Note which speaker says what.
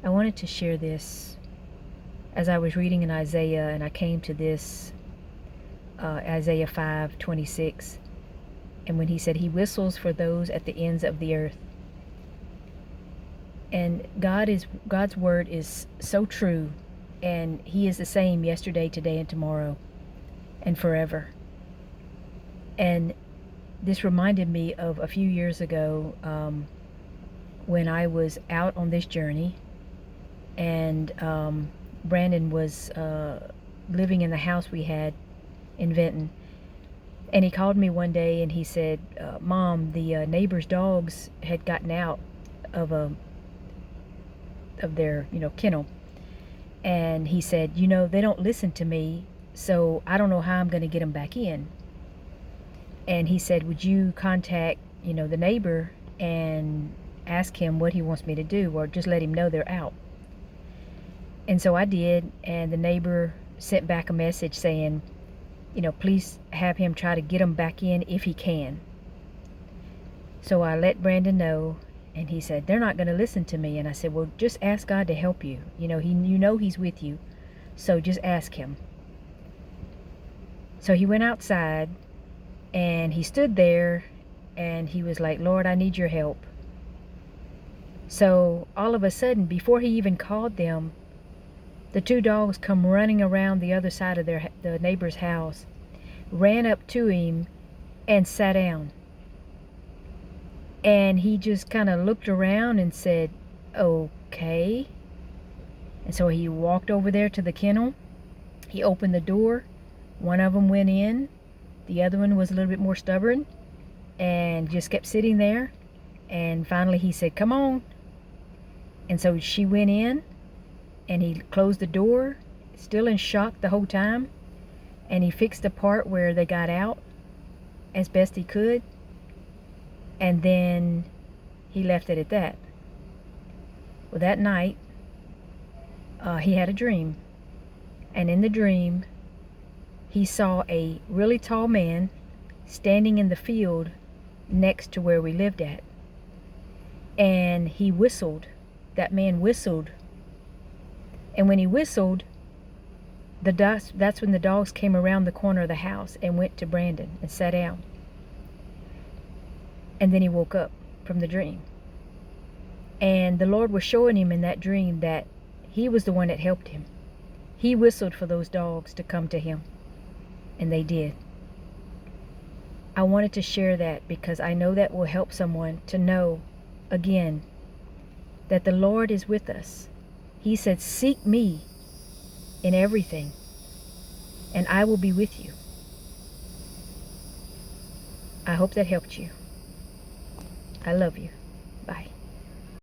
Speaker 1: I wanted to share this as I was reading in Isaiah, and I came to this Isaiah 5:26, and when he said he whistles for those at the ends of the earth. And God's word is so true, and he is the same yesterday, today, and tomorrow, and forever. And this reminded me of a few years ago, when I was out on this journey, and Brandon was living in the house we had in Vinton. And he called me one day and he said, Mom, the neighbor's dogs had gotten out of their kennel. And he said, they don't listen to me, so I don't know how I'm going to get them back in. And he said, would you contact the neighbor and ask him what he wants me to do, or just let him know they're out. And so I did, and the neighbor sent back a message saying, please have him try to get them back in if he can. So I let Brandon know, and he said, they're not going to listen to me. And I said, well, just ask God to help you. He's with you, so just ask him. So he went outside, and he stood there, and he was like, Lord, I need your help. So all of a sudden, before he even called them, the two dogs come running around the other side of the neighbor's house, ran up to him, and sat down. And he just kind of looked around and said, okay. And so he walked over there to the kennel. He opened the door. One of them went in. The other one was a little bit more stubborn and just kept sitting there. And finally he said, come on. And so she went in, and he closed the door, still in shock the whole time. And he fixed the part where they got out as best he could. And then he left it at that. Well, that night, he had a dream. And in the dream, he saw a really tall man standing in the field next to where we lived at. And he whistled. That man whistled. And when he whistled, that's when the dogs came around the corner of the house and went to Brandon and sat down. And then he woke up from the dream. And the Lord was showing him in that dream that he was the one that helped him. He whistled for those dogs to come to him, and they did. I wanted to share that because I know that will help someone to know, again, that the Lord is with us. He said, seek me in everything, and I will be with you. I hope that helped you. I love you.